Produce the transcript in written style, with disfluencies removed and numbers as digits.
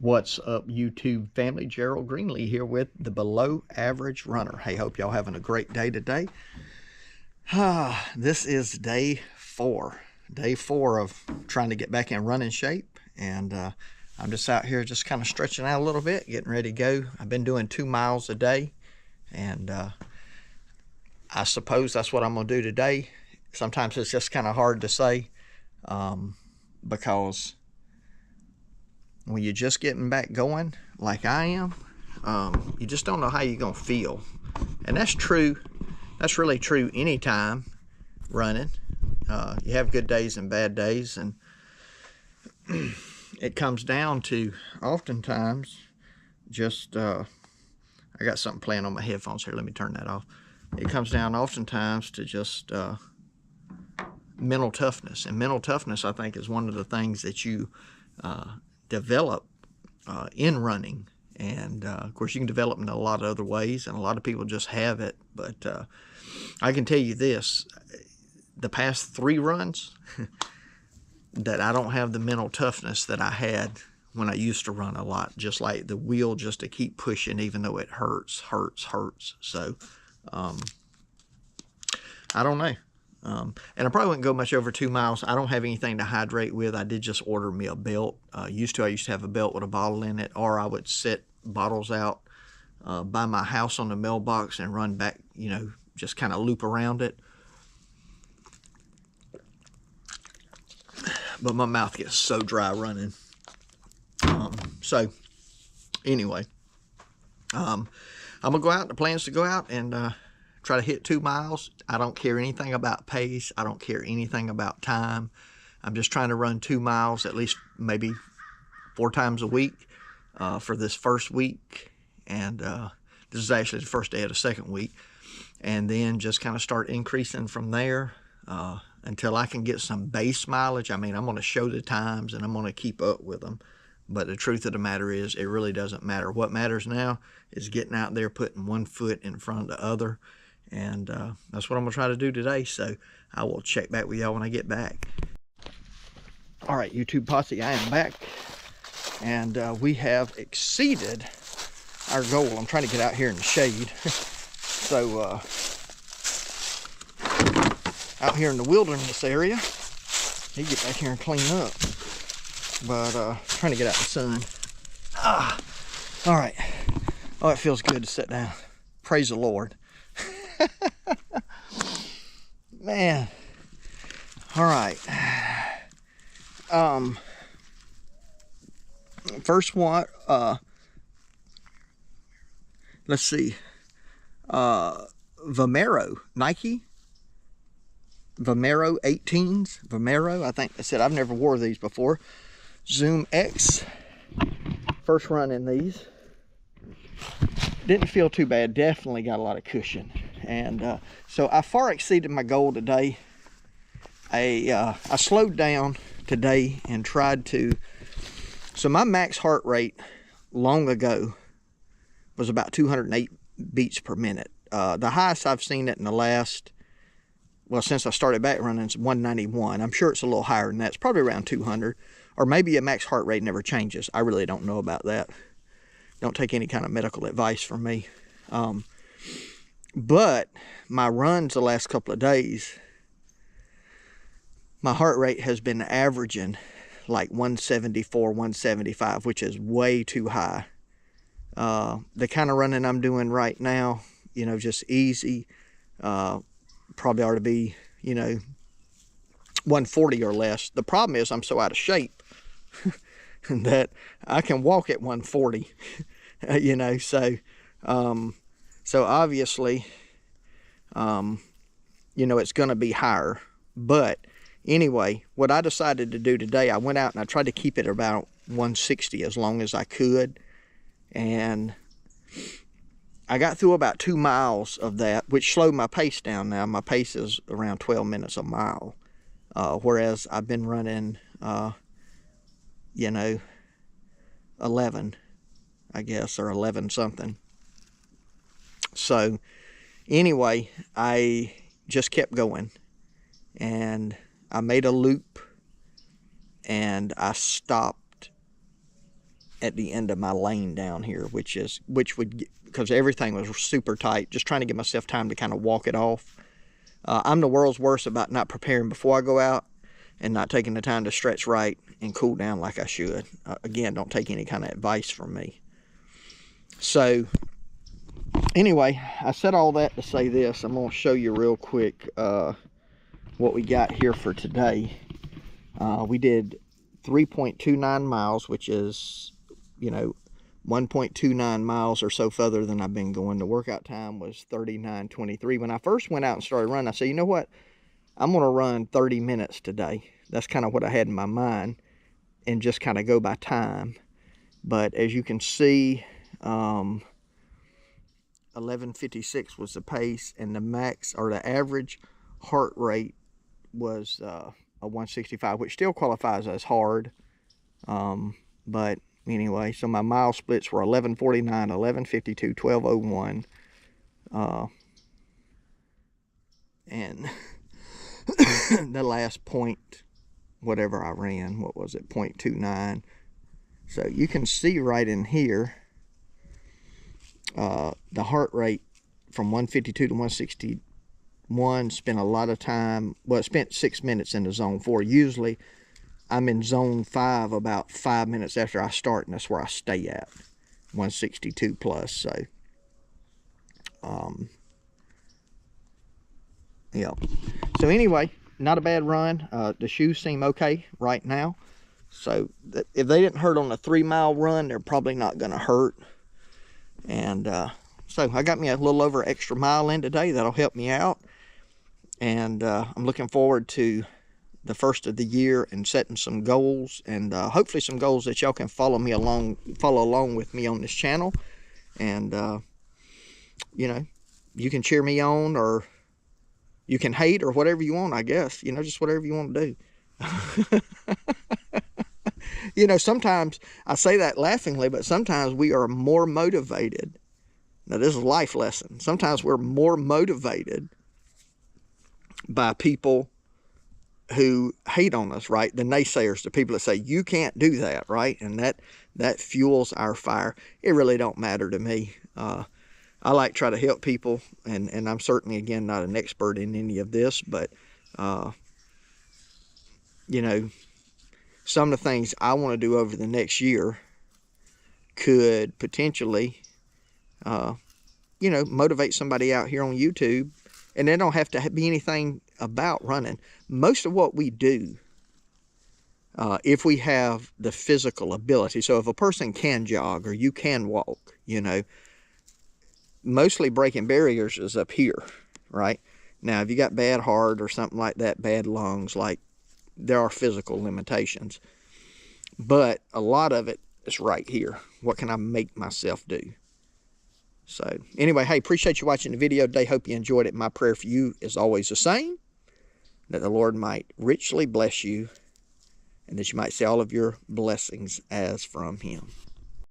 What's up, YouTube family? Gerald Greenlee here with the Below Average Runner. Hey, hope y'all having a great day today. This is day four of trying to get back in running shape, and I'm just out here just kind of stretching out a little bit, getting ready to go. I've been doing 2 miles a day, and I suppose that's what I'm gonna do today. Sometimes it's just kind of hard to say because when you're just getting back going like I am, you just don't know how you're gonna feel. And that's true. That's really true anytime running. You have good days and bad days, and it comes down to oftentimes just I got something playing on my headphones here. Let me turn that off. It comes down oftentimes to just mental toughness. And mental toughness, I think, is one of the things that you develop in running. And of course, you can develop in a lot of other ways, and a lot of people just have it. But I can tell you this, the past 3 runs that I don't have the mental toughness that I had when I used to run a lot, just like the will just to keep pushing even though it hurts. So I don't know. And I probably wouldn't go much over 2 miles. I don't have anything to hydrate with. I did just order me a belt. I used to have a belt with a bottle in it, or I would set bottles out by my house on the mailbox and run back, just kind of loop around it. But my mouth gets so dry running. So anyway, I'm gonna go out. The plan's to go out and try to hit 2 miles. I don't care anything about pace. I don't care anything about time. I'm just trying to run 2 miles at least maybe 4 times a week for this first week. And this is actually the first day of the second week. And then just kind of start increasing from there until I can get some base mileage. I mean, I'm going to show the times and I'm going to keep up with them. But the truth of the matter is, it really doesn't matter. What matters now is getting out there, putting one foot in front of the other. And that's what I'm going to try to do today. So I will check back with y'all when I get back. All right, YouTube posse, I am back. And we have exceeded our goal. I'm trying to get out here in the shade. So out here in the wilderness area, you get back here and clean up. But trying to get out in the sun. All right. Oh, it feels good to sit down. Praise the Lord. Man. All right. First one, let's see. Vomero, Nike. Vomero 18s. Vomero, I think I said I've never wore these before. Zoom X. First run in these. Didn't feel too bad. Definitely got a lot of cushion. And so I far exceeded my goal today. I slowed down today and tried to. So my max heart rate long ago was about 208 beats per minute. The highest I've seen it in the last, well, since I started back running, is 191. I'm sure it's a little higher than that. It's probably around 200. Or maybe a max heart rate never changes. I really don't know about that. Don't take any kind of medical advice from me. But my runs the last couple of days, my heart rate has been averaging like 174, 175, which is way too high. The kind of running I'm doing right now, just easy, probably ought to be, 140 or less. The problem is I'm so out of shape that I can walk at 140, so obviously, it's going to be higher. But anyway, what I decided to do today, I went out and I tried to keep it about 160 as long as I could. And I got through about 2 miles of that, which slowed my pace down now. My pace is around 12 minutes a mile. Whereas I've been running, 11, I guess, or 11 something. So anyway, I just kept going. And I made a loop and I stopped at the end of my lane down here, which would, because everything was super tight, just trying to give myself time to kind of walk it off. I'm the world's worst about not preparing before I go out and not taking the time to stretch right and cool down like I should. Again, don't take any kind of advice from me. So anyway, I said all that to say this. I'm going to show you real quick what we got here for today. We did 3.29 miles, which is, you know, 1.29 miles or so further than I've been going. The workout time was 39:23. When I first went out and started running, I said, you know what? I'm going to run 30 minutes today. That's kind of what I had in my mind, and just kind of go by time. But as you can see, 11:56 was the pace, and the max, or the average heart rate, was a 165, which still qualifies as hard. But anyway, so my mile splits were 11:49, 11:52, 12:01, and the last point, whatever I ran, what was it, 0.29. So you can see right in here, the heart rate from 152 to 161 spent a lot of time. Well, it spent 6 minutes in the zone 4. Usually I'm in zone 5 about 5 minutes after I start, and that's where I stay at, 162 plus. So yeah. So anyway, not a bad run. The shoes seem okay right now. So if they didn't hurt on a 3-mile run, they're probably not going to hurt. And so I got me a little over extra mile in today. That'll help me out. And I'm looking forward to the first of the year and setting some goals, and hopefully some goals that y'all can follow along with me on this channel. And you know, you can cheer me on, or you can hate, or whatever you want, I guess. You know, just whatever you want to do. You know, sometimes I say that laughingly, but sometimes we are more motivated. Now, this is a life lesson. Sometimes we're more motivated by people who hate on us, right? The naysayers, the people that say, you can't do that, right? And that fuels our fire. It really don't matter to me. I like to try to help people, and I'm certainly, again, not an expert in any of this, but, you know, some of the things I want to do over the next year could potentially, you know, motivate somebody out here on YouTube. And they don't have to be anything about running. Most of what we do, if we have the physical ability, so if a person can jog or you can walk, you know, mostly breaking barriers is up here, right? Now, if you got bad heart or something like that, bad lungs, like, there are physical limitations. But a lot of it is right here. What can I make myself do? So anyway, hey, appreciate you watching the video today. Hope you enjoyed it. My prayer for you is always the same, that the Lord might richly bless you, and that you might see all of your blessings as from Him.